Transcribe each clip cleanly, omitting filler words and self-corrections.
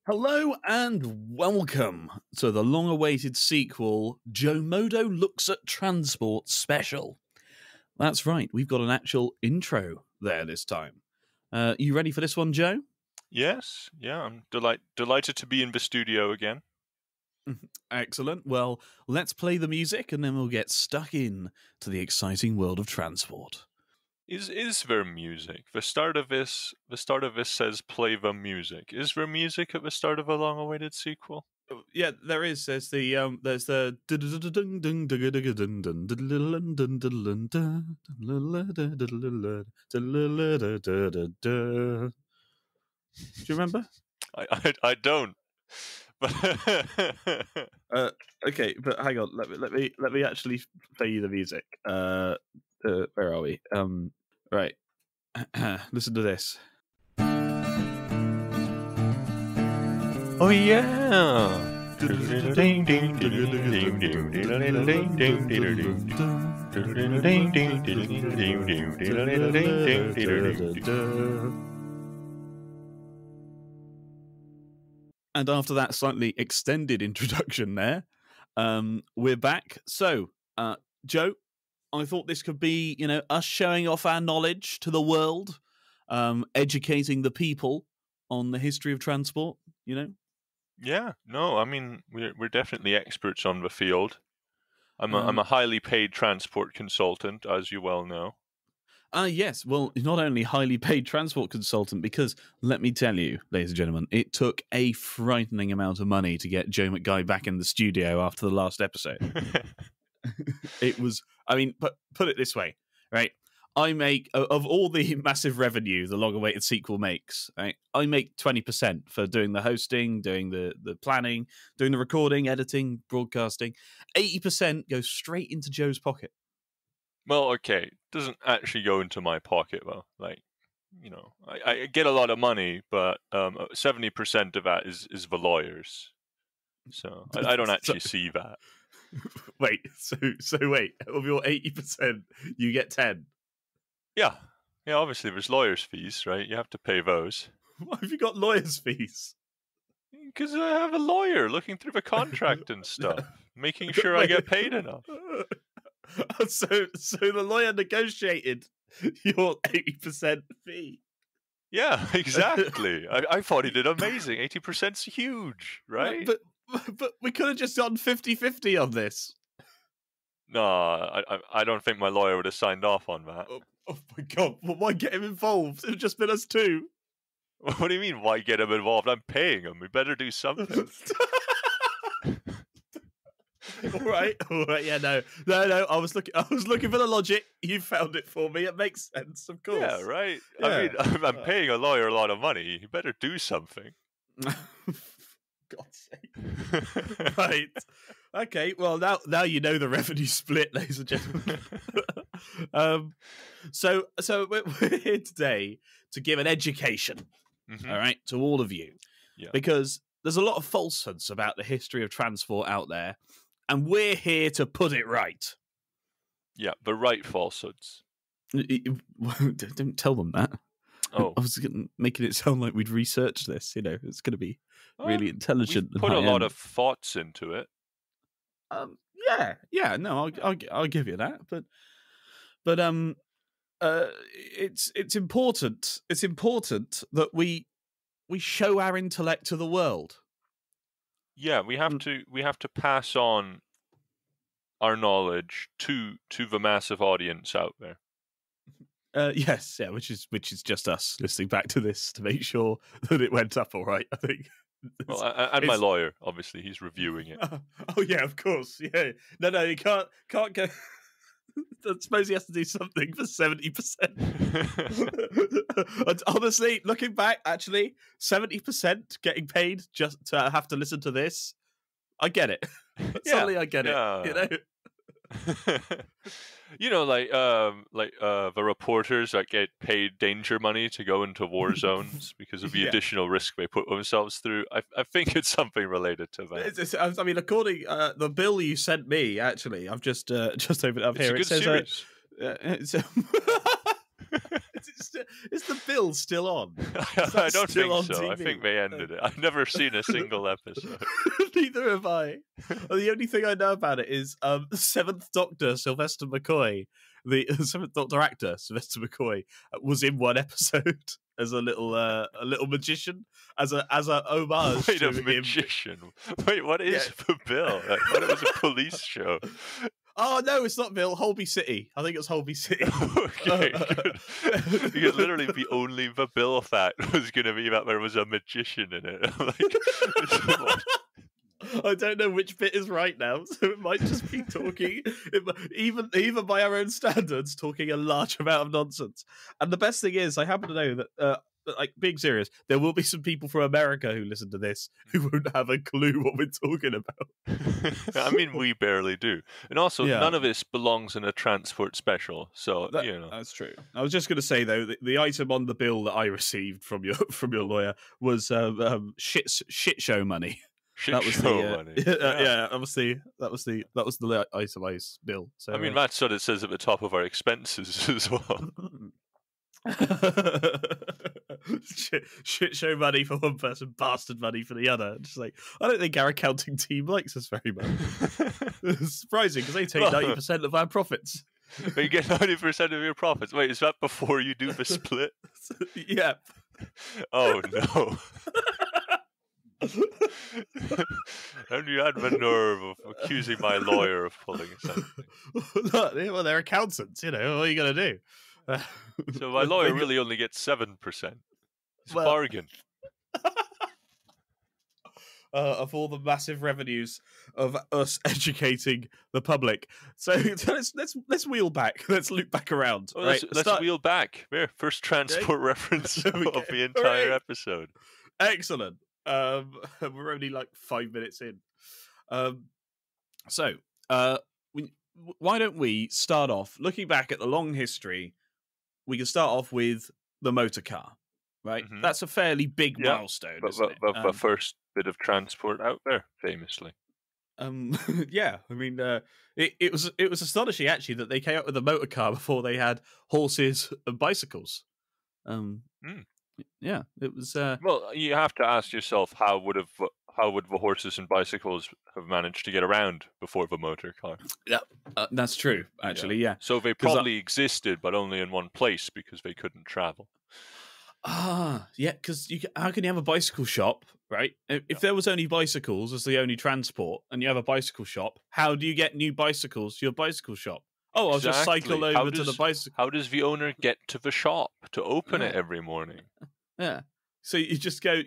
Hello and welcome to the long-awaited sequel, JoeModo Looks at Transport Special. That's right, we've got an actual intro there this time. You ready for this one, Joe? Yes, yeah, I'm delighted to be in the studio again. Excellent. Well, let's play the music and then we'll get stuck in to the exciting world of transport. Is there music? The start of this says play the music. Is there music at the start of a long-awaited sequel? Yeah, there is. There's the Do you remember? I don't. Okay, but hang on. Let me actually play you the music. Where are we? Right. Listen to this. Oh yeah. And after that slightly extended introduction there, we're back. So, Joe, I thought this could be, us showing off our knowledge to the world, educating the people on the history of transport, Yeah, no, I mean we're definitely experts on the field. I'm a highly paid transport consultant, as you well know. Yes, well, not only highly paid transport consultant, because let me tell you, ladies and gentlemen, it took a frightening amount of money to get Joe McGuy back in the studio after the last episode. It was, put it this way, right? I make, of all the massive revenue the long-awaited sequel makes, right, I make 20% for doing the hosting, doing the planning, doing the recording, editing, broadcasting. 80% goes straight into Joe's pocket. Well, okay, doesn't actually go into my pocket though. Like, I get a lot of money, but 70% of that is the lawyers. So I don't actually see that. Wait, so wait, of your 80%, you get 10. Yeah, obviously there's lawyers' fees, right? You have to pay those. Why have you got lawyers' fees? Because I have a lawyer looking through the contract and stuff, making sure I get paid enough. So the lawyer negotiated your 80% fee. Yeah, exactly. I thought he did amazing. 80%'s huge, right? But we could have just done 50-50 on this. No, I don't think my lawyer would have signed off on that. Oh my God, well, why get him involved? It would have just been us two. What do you mean, why get him involved? I'm paying him. We better do something. All right, yeah, no. I was looking for the logic. You found it for me. It makes sense, of course. Yeah, right. Yeah. I mean, I'm paying a lawyer a lot of money. He better do something. God's sake. Right. Okay, well, now you know the revenue split, ladies and gentlemen. So we're here today to give an education, all right, to all of you. Yeah. Because there's a lot of falsehoods about the history of transport out there, and we're here to put it right. Yeah, the right falsehoods. Don't tell them that. Oh. I was making it sound like we'd researched this. It's going to be really intelligent. We've put a lot of thoughts into it. Yeah. No, I'll give you that. But it's important. It's important that we show our intellect to the world. Yeah, we have to pass on our knowledge to the massive audience out there. Yes, yeah, which is just us listening back to this to make sure that it went up all right, I think. Well, and my lawyer, obviously, he's reviewing it. Oh yeah, of course. Yeah. No, you can't go. I suppose he has to do something for 70%. Honestly, looking back, actually, 70% getting paid just to have to listen to this, I get it. Suddenly, I get it. Like the reporters that get paid danger money to go into war zones because of the additional risk they put themselves through. I think it's something related to that. I mean, according the bill you sent me, actually, I've just opened it up here. It's a good series. It's Is the bill still on? I don't still think on so. I TV? think they ended it. I've never seen a single episode. Neither have I. The only thing I know about it is Seventh Doctor Sylvester McCoy, the Seventh Doctor actor Sylvester McCoy, was in one episode as a little magician, as a homage Wait, to a him. magician. Wait, what is the bill? I thought it was a police show. Oh no, it's not Bill. Holby City. I think it's Holby City. Okay, good. Because literally the only the bill fact was going to be that there was a magician in it. I'm like, I don't know which bit is right now, so it might just be talking, even by our own standards, talking a large amount of nonsense. And the best thing is, I happen to know that, like, being serious, there will be some people from America who listen to this who won't have a clue what we're talking about. I mean, we barely do. And also, none of this belongs in a transport special, so, you know. That's true. I was just going to say, though, the item on the bill that I received from your lawyer was shit show money. That was money. Yeah, obviously that was the itemized bill. So I mean, that's what it says at the top of our expenses as well. shit show money for one person, bastard money for the other. Just like, I don't think our accounting team likes us very much. It's surprising because they take 90% of our profits. You get 90% of your profits. Wait, is that before you do the split? Yeah. Oh no. And you had the nerve of accusing my lawyer of pulling something. Well, they're accountants, you know. What are you going to do? So my lawyer really only gets 7%. It's a bargain. Of all the massive revenues of us educating the public. So let's wheel back. Let's loop back around. Oh, right? Let's wheel back. There, first transport reference of the entire episode. Excellent. We're only like 5 minutes in. So why don't we start off looking back at the long history? We can start off with the motor car, right? Mm-hmm. That's a fairly big milestone, isn't it? The first bit of transport out there, famously. Yeah, I mean, it was astonishing actually that they came up with a motor car before they had horses and bicycles. Yeah, it was. Well, you have to ask yourself how would the horses and bicycles have managed to get around before the motor car? Yeah, that's true. Actually, yeah. So they probably existed, but only in one place because they couldn't travel. Yeah, because how can you have a bicycle shop, right? If there was only bicycles as the only transport, and you have a bicycle shop, how do you get new bicycles to your bicycle shop? Oh, I'll just cycle over to the bicycle. How does the owner get to the shop to open it every morning? Yeah. So you just go,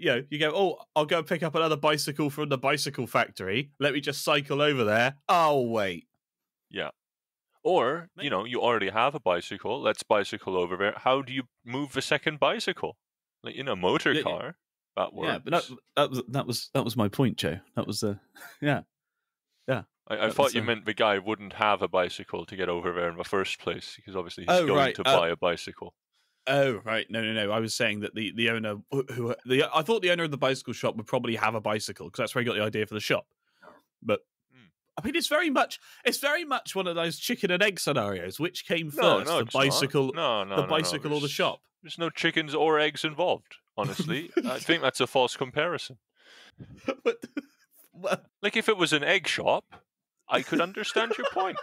oh, I'll go pick up another bicycle from the bicycle factory. Let me just cycle over there. Oh, wait. Yeah. Or, you already have a bicycle. Let's bicycle over there. How do you move the second bicycle? Like, motor car. That works. Yeah, but that was my point, Joe. That was yeah. I thought you meant the guy wouldn't have a bicycle to get over there in the first place, because obviously he's going to buy a bicycle. Oh, right. No. I was saying that the owner, I thought the owner of the bicycle shop would probably have a bicycle, because that's where he got the idea for the shop. But I mean, it's very much one of those chicken and egg scenarios. Which came first, the bicycle, bicycle, or the shop? There's no chickens or eggs involved. Honestly, I think that's a false comparison. Like, if it was an egg shop, I could understand your point.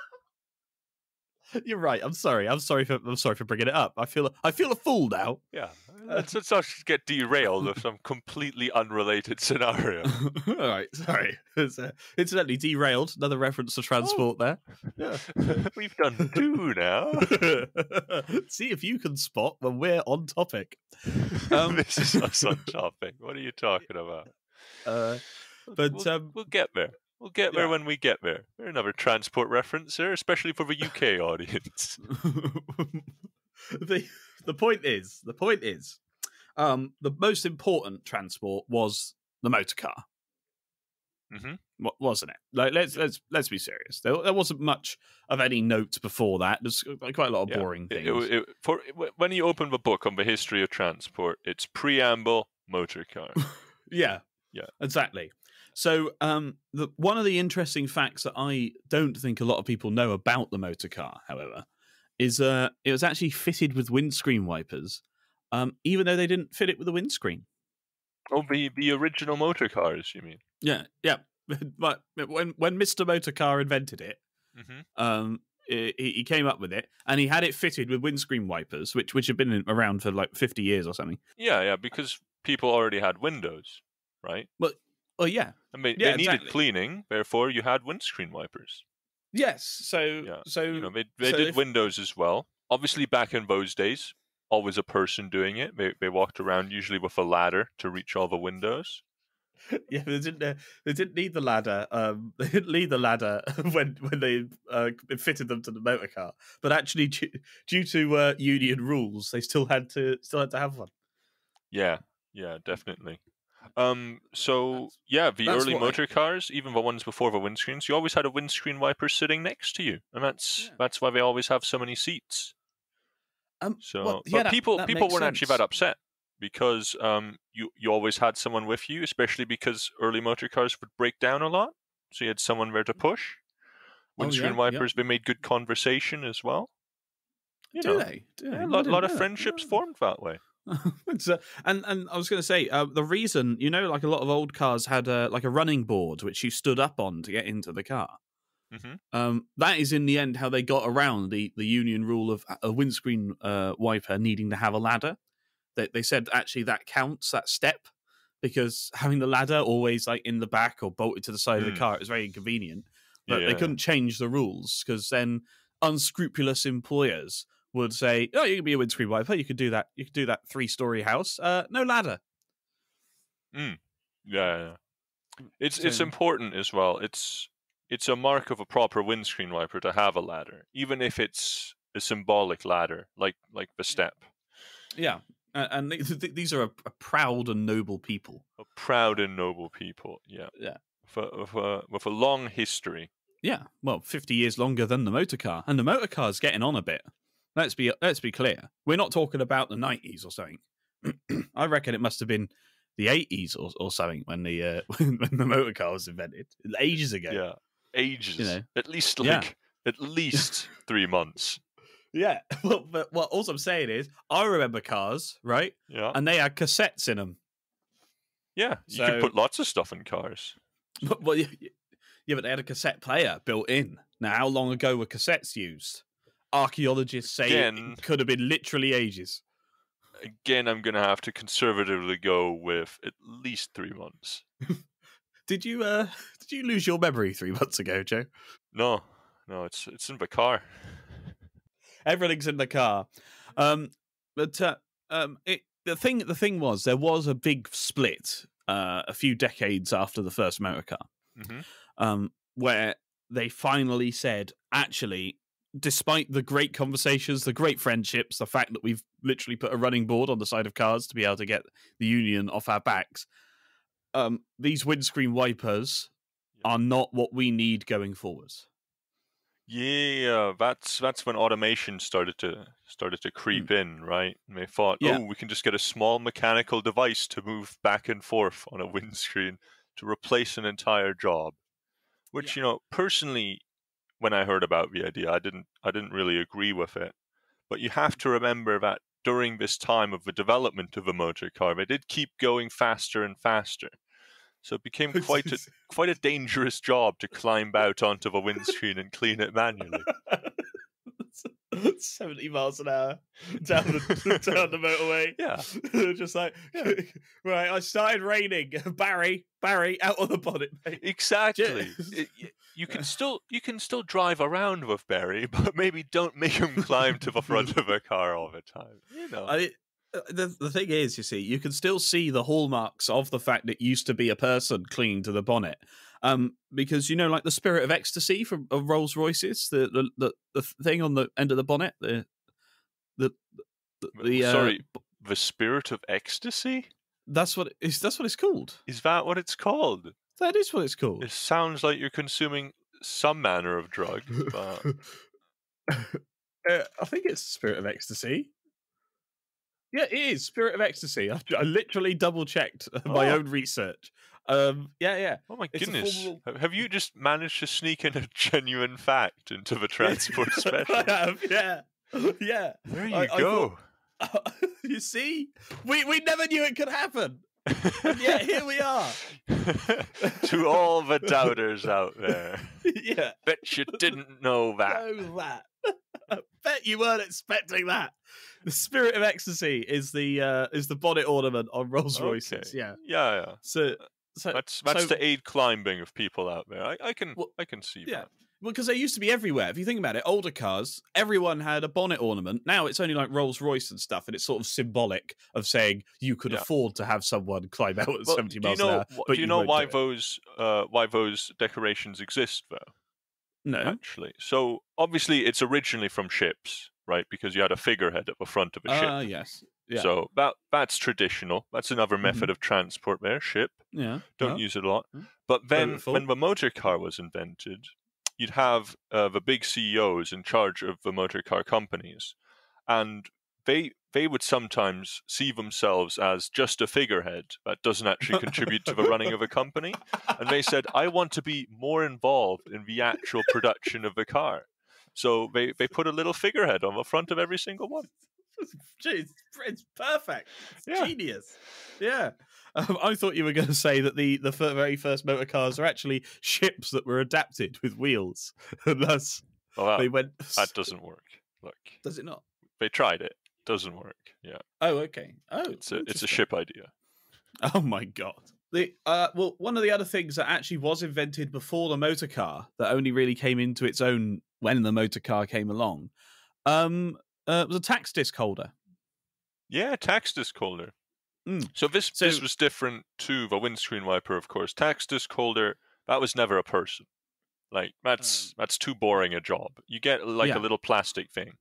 You're right. I'm sorry for bringing it up. I feel a fool now. Yeah, let's not get derailed with some completely unrelated scenario. All right, sorry. Incidentally, derailed. Another reference to transport there. Yeah, we've done 2 now. See if you can spot when we're on topic. This is us on topic. What are you talking about? We'll get there. We'll get there when we get there. There's another transport reference there, especially for the UK audience. The point is, the most important transport was the motor car. Mm-hmm. Wasn't it? Like, let's be serious. There wasn't much of any note before that. There's quite a lot of boring things. When you open the book on the history of transport, it's preamble, motor car. Yeah, exactly. So one of the interesting facts that I don't think a lot of people know about the motor car, however, is it was actually fitted with windscreen wipers, even though they didn't fit it with a windscreen. Oh, the original motor cars, you mean? Yeah. But when Mr. Motorcar invented it, he came up with it, and he had it fitted with windscreen wipers, which had been around for like 50 years or something. Yeah, because people already had windows, right? Well, yeah. And they Yeah, needed exactly. cleaning, therefore you had windscreen wipers. Yes. So they did windows as well. Obviously, back in those days, always a person doing it. They walked around usually with a ladder to reach all the windows. Yeah, they didn't need the ladder. They didn't need the ladder when they fitted them to the motor car. But actually, due to union rules, they still had to have one. Yeah, definitely. The early motor cars, even the ones before the windscreens, you always had a windscreen wiper sitting next to you, and that's why they always have so many seats. People weren't actually that upset because you always had someone with you, especially because early motor cars would break down a lot, so you had someone there to push. Windscreen wipers, they made good conversation as well. Do they? Yeah, a lot of friendships formed that way. And I was going to say the reason, like a lot of old cars had like a running board which you stood up on to get into the car. That is in the end how they got around the union rule of a windscreen wiper needing to have a ladder. They said actually that counts, that step, because having the ladder always like in the back or bolted to the side of the car is very inconvenient. But they couldn't change the rules because then unscrupulous employers would say, "Oh, you can be a windscreen wiper. You could do that. You could do that 3-story house. No ladder." Yeah. It's important as well. It's a mark of a proper windscreen wiper to have a ladder, even if it's a symbolic ladder, like the step. Yeah, and these are a proud and noble people. A proud and noble people. Yeah. With a long history. Yeah, well, 50 years longer than the motor car, and the motor car's getting on a bit. Let's be clear. We're not talking about the 90s or something. I reckon it must have been the 80s or something when the when the motor car was invented, ages ago. Yeah, ages. At least 3 months. Yeah. But all I'm saying is, I remember cars, right? Yeah. And they had cassettes in them. Yeah, you could put lots of stuff in cars. But they had a cassette player built in. Now, how long ago were cassettes used? Archaeologists say it could have been literally ages. Again, I'm going to have to conservatively go with at least 3 months. Did you lose your memory 3 months ago, Joe? No, it's in the car. Everything's in the car. The thing was, there was a big split a few decades after the first motor car, where they finally said, actually, despite the great conversations, the great friendships, the fact that we've literally put a running board on the side of cars to be able to get the union off our backs, these windscreen wipers are not what we need going forwards. Yeah, that's when automation started to creep in, right? And they thought, we can just get a small mechanical device to move back and forth on a windscreen to replace an entire job. Which, personally, when I heard about the idea, I didn't really agree with it. But you have to remember that during this time of the development of a motor car, they did keep going faster and faster. So it became quite a dangerous job to climb out onto the windscreen and clean it manually. 70 miles an hour down the motorway. Yeah. Just like, right, I started raining. Barry, out on the bonnet, mate. Exactly. You can still drive around with Barry, but maybe don't make him climb to the front of a car all the time. The thing is, you see, you can still see the hallmarks of the fact that it used to be a person clinging to the bonnet. Because like the Spirit of Ecstasy from Rolls Royces, the thing on the end of the bonnet, the Spirit of Ecstasy. That's what it's called. Is that what it's called? That is what it's called. It sounds like you're consuming some manner of drug. But... I think it's Spirit of Ecstasy. Yeah, it is Spirit of Ecstasy. I literally double-checked my own research. Yeah. Oh my goodness. Have you just managed to sneak in a genuine fact into the transport special? I have, yeah. Yeah. There you I go. thought, you see? We never knew it could happen. And yet here we are. To all the doubters out there. Yeah. Bet you didn't know that. Know that. I bet you weren't expecting that. The Spirit of Ecstasy is the bonnet ornament on Rolls Royces. Okay. Yeah. Yeah. So That's so, the aid climbing of people out there. I can see yeah. that. Well, because they used to be everywhere. If you think about it, older cars, everyone had a bonnet ornament. Now it's only like Rolls Royce and stuff, and it's sort of symbolic of saying you could afford to have someone climb out at 70 miles an hour. But do you know why those decorations exist though? No. Actually, so obviously it's originally from ships, right? Because you had a figurehead at the front of a ship. Yes. Yeah. So that's traditional. That's another method of transport there. Ship. Yeah. Don't use it a lot. But then when the motor car was invented, you'd have the big CEOs in charge of the motor car companies, and they would sometimes see themselves as just a figurehead that doesn't actually contribute to the running of a company. And they said, I want to be more involved in the actual production of the car. So they put a little figurehead on the front of every single one. Jeez, it's perfect. It's genius. Yeah. I thought you were going to say that the very first motor cars are actually ships that were adapted with wheels. And thus, they went... That doesn't work. Look. Does it not? They tried it. Doesn't work. Yeah. Oh, okay. Oh, it's a ship idea. Oh my god. Well, one of the other things that actually was invented before the motor car that only really came into its own when the motor car came along, was a tax disc holder. Yeah, tax disc holder. So this was different to the windscreen wiper, of course. Tax disc holder, that was never a person. Like that's too boring a job. You get a little plastic thing.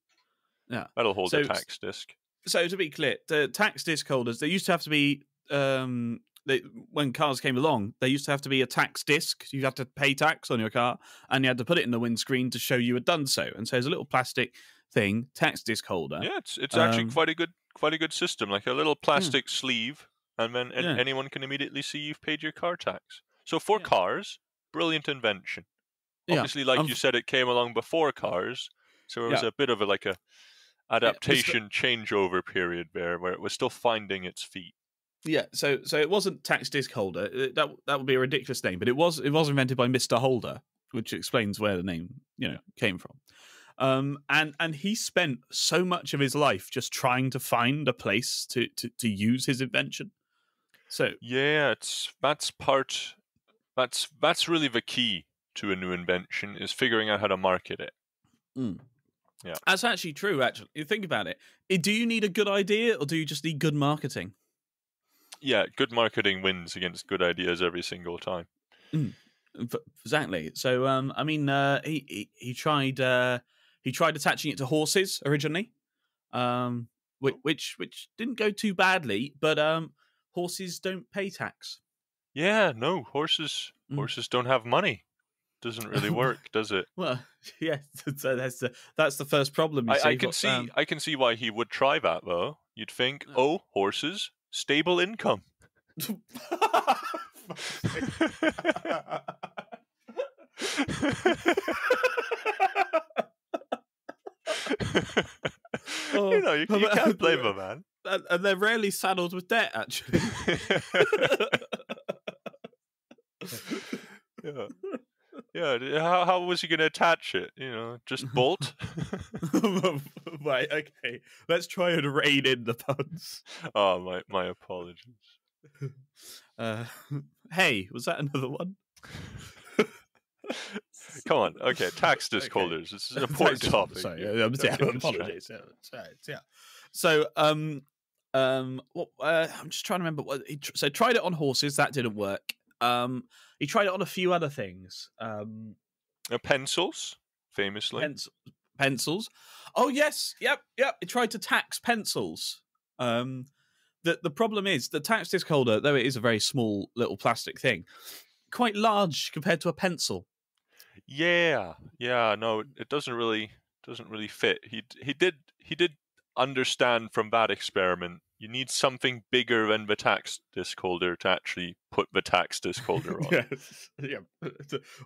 Yeah, that'll hold a tax disc. So to be clear, the tax disc holders, they used to have to be when cars came along, they used to have to be a tax disc. You had to pay tax on your car, and you had to put it in the windscreen to show you had done so. And so there's a little plastic thing, tax disc holder. Yeah, it's actually quite a good system, like a little plastic sleeve, and then anyone can immediately see you've paid your car tax. So for cars, brilliant invention. Obviously, like you said, it came along before cars, so there was a bit of a adaptation changeover period there where it was still finding its feet. Yeah, so it wasn't tax disc holder. That would be a ridiculous name, but it was invented by Mr. Holder, which explains where the name came from. And he spent so much of his life just trying to find a place to use his invention. So yeah, that's really the key to a new invention, is figuring out how to market it. Yeah, that's actually true. Actually, you think about it. Do you need a good idea, or do you just need good marketing? Yeah, good marketing wins against good ideas every single time. Exactly. So, I mean, he tried attaching it to horses originally, which didn't go too badly. But horses don't pay tax. Yeah, no, horses don't have money. Doesn't really work, does it? Well, yeah. So that's the first problem. I can see why he would try that though. You'd think, horses, stable income. You can't blame a man. And they're rarely saddled with debt, actually. Yeah. How was he going to attach it? Just bolt? Right, okay. Let's try and rein in the puns. Oh, my apologies. Hey, was that another one? Come on. Okay, tax disc holders. This is an important topic. Sorry, apologies. Yeah. So, I'm just trying to remember what so tried it on horses, that didn't work. He tried it on a few other things. Pencils, famously. Pencils. Oh yes, yep. He tried to tax pencils. The problem is the tax disc holder, though it is a very small little plastic thing, quite large compared to a pencil. Yeah. No, it doesn't really fit. He did understand from that experiment, you need something bigger than the tax disc holder to actually put the tax disc holder on. Yes. Yeah.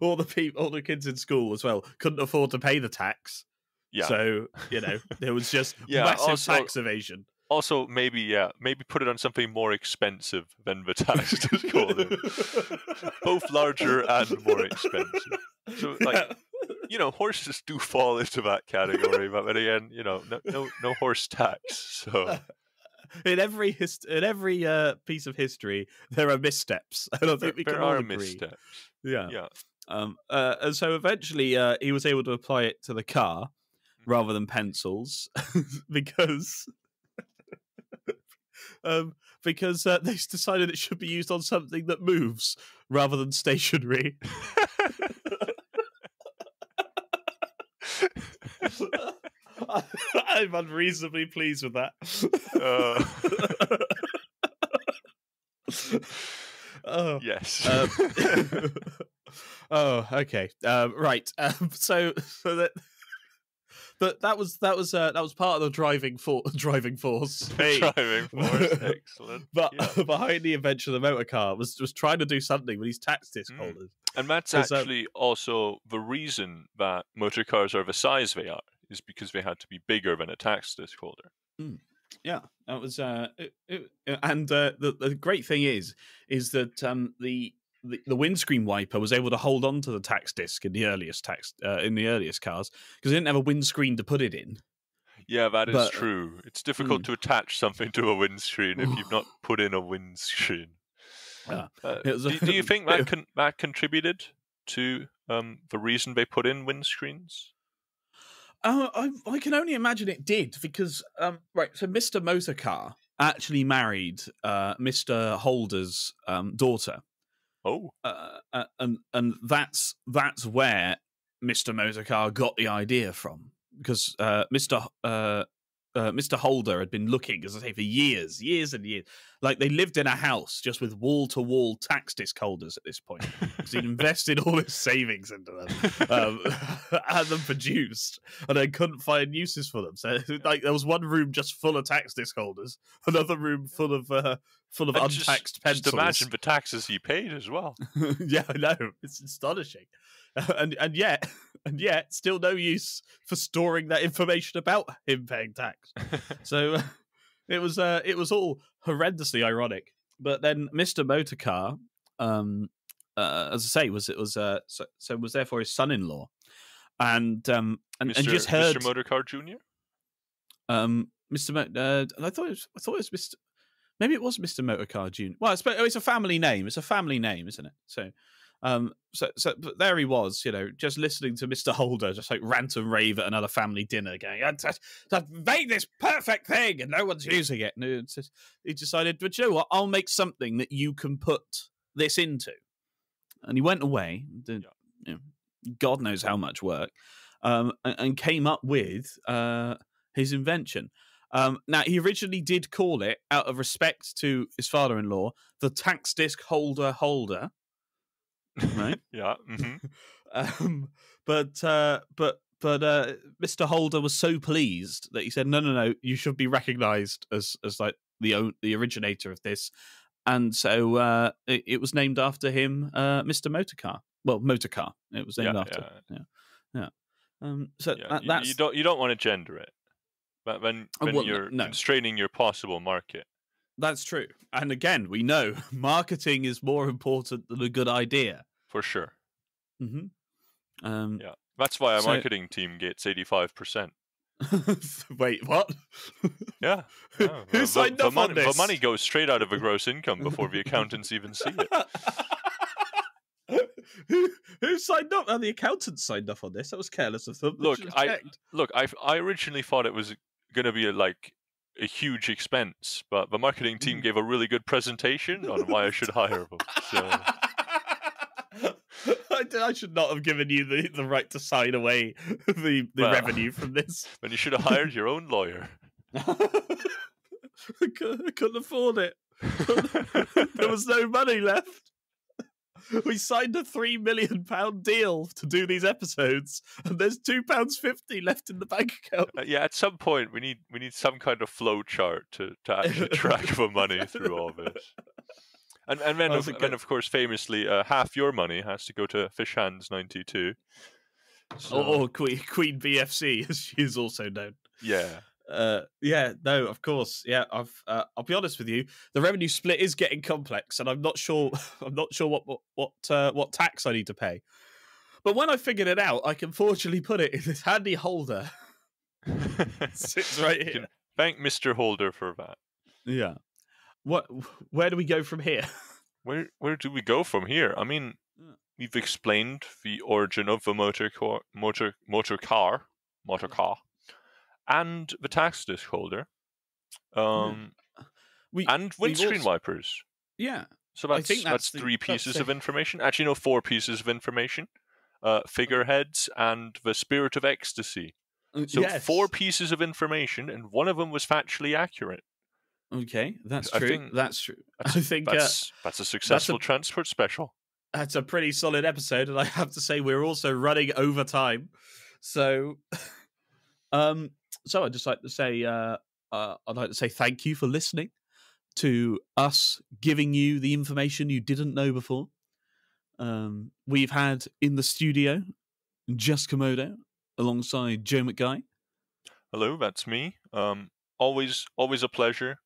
All the kids in school as well couldn't afford to pay the tax, Yeah. So, there was just Yeah, massive tax evasion. Also, maybe put it on something more expensive than the tax disclosure. Both larger and more expensive. So, horses do fall into that category, but again, no horse tax. So in every piece of history, there are missteps, and I think we can all agree. Missteps. Yeah. And so eventually, he was able to apply it to the car rather than pencils because they decided it should be used on something that moves rather than stationary. I'm unreasonably pleased with that. Oh yes. Okay. Right. So that was part of the driving force. Hey. Driving force, excellent. But behind the invention of the motor car was trying to do something with these tax disc holders. And that's actually also the reason that motor cars are the size they are, is because they had to be bigger than a tax disc holder. Yeah, that was and the great thing is that the windscreen wiper was able to hold on to the tax disc in the earliest cars because they didn't have a windscreen to put it in. Yeah, that is true. It's difficult to attach something to a windscreen if you've not put in a windscreen. Do you think that contributed to the reason they put in windscreens? I can only imagine it did because so Mr. Motorcar actually married Mr. Holder's daughter. Oh, and that's where Mr. Motorcar got the idea from, because Mr. Holder had been looking, as I say, for years and years. Like, they lived in a house just with wall-to-wall tax disc holders at this point, because he'd invested all his savings into them, had them produced, and then couldn't find uses for them. So, there was one room just full of tax disc holders, another room full of untaxed pencils. Just imagine the taxes he paid as well. Yeah, I know. It's astonishing. And yet, still no use for storing that information about him paying tax. So it was all horrendously ironic. But then Mr. Motorcar, as I say, was therefore his son-in-law, and just heard Mr. Motorcar Jr. I thought it was Mr. Maybe it was Mr. Motorcar Jr. Well, it's a family name. It's a family name, isn't it? So. But there he was, just listening to Mr. Holder just like rant and rave at another family dinner, going, "I've made this perfect thing and no one's using it." And he decided, but you know what? I'll make something that you can put this into. And he went away, did God knows how much work, and came up with his invention. Now, he originally did call it, out of respect to his father-in-law, the tax disc holder. Right. Yeah. Mm-hmm. But Mr. Holder was so pleased that he said, "No, you should be recognised as like the originator of this," and so it was named after him, Mr. Motorcar. Well, Motorcar. It was named after. Yeah. That's you don't want to gender it, but when you're constraining your possible market. That's true. And again, we know marketing is more important than a good idea. For sure. Mm-hmm. That's why our marketing team gets 85%. Wait, what? Yeah. Who signed up on this? The money goes straight out of the gross income before the accountants even see it. Who signed up? Oh, the accountants signed up on this. That was careless of them. Look, I originally thought it was going to be a huge expense, but the marketing team gave a really good presentation on why I should hire them. So I should not have given you the right to sign away the revenue from this. Then you should have hired your own lawyer. I couldn't afford it. There was no money left. We signed a £3 million deal to do these episodes, and there's £2.50 left in the bank account. At some point we need some kind of flow chart to actually track the money through all this. And then of course famously half your money has to go to Fish Hands 92. So, or Queen BFC, as she is also known. yeah. No, of course. Yeah, I'll be honest with you. The revenue split is getting complex, and I'm not sure. I'm not sure what tax I need to pay. But when I figured it out, I can fortunately put it in this handy holder. It sits right here. Thank Mr. Holder for that. Yeah. Where do we go from here? Where do we go from here? I mean, we've explained the origin of the motor car, and the tax disc holder, and windscreen wipers. Yeah. So that's 3 pieces of information. Actually, no, 4 pieces of information. Figureheads and the spirit of ecstasy. So 4 pieces of information, and one of them was factually accurate. Okay, that's true. That's true. I think that's a successful transport special. That's a pretty solid episode, and I have to say we're also running over time. So, I'd just like to say, thank you for listening to us giving you the information you didn't know before. We've had in the studio just Komodo alongside Joe McGuy. Hello, that's me. Always a pleasure.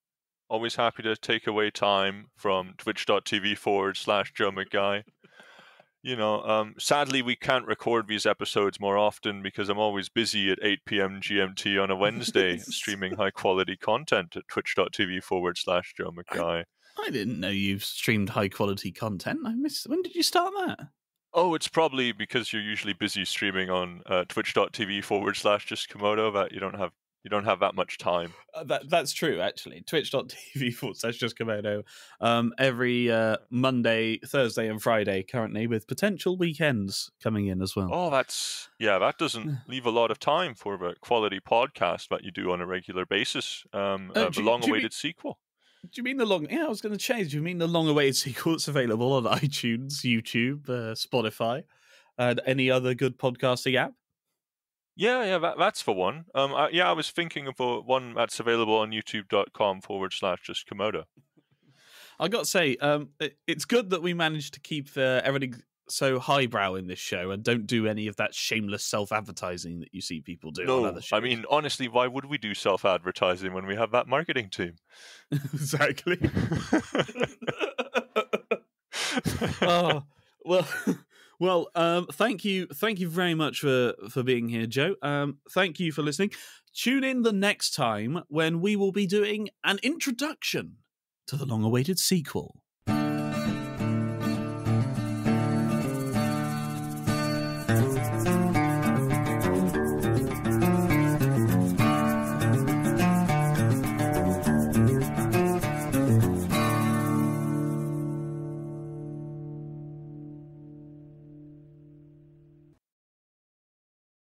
Always happy to take away time from twitch.tv/Joe McGuy. Sadly, we can't record these episodes more often because I'm always busy at 8 p.m. GMT on a Wednesday streaming high-quality content at twitch.tv/Joe McGuy. I didn't know you streamed high-quality content. I missed. When did you start that? Oh, it's probably because you're usually busy streaming on twitch.tv/just Komodo that you don't have that much time. That's true, actually. Twitch.tv/just Komodo. Every Monday, Thursday, and Friday currently, with potential weekends coming in as well. Oh, that doesn't leave a lot of time for the quality podcast that you do on a regular basis. The long-awaited sequel. Do you mean the long? Yeah, I was going to change. Do you mean the long-awaited sequel? It's available on iTunes, YouTube, Spotify, and any other good podcasting app. Yeah, that's for one. I was thinking of one that's available on youtube.com/just Komodo. I got to say, it's good that we managed to keep everything so highbrow in this show and don't do any of that shameless self-advertising that you see people do on other shows. I mean, honestly, why would we do self-advertising when we have that marketing team? Exactly. Oh, well, thank you very much for being here, Joe. Thank you for listening. Tune in the next time when we will be doing an introduction to the long-awaited sequel.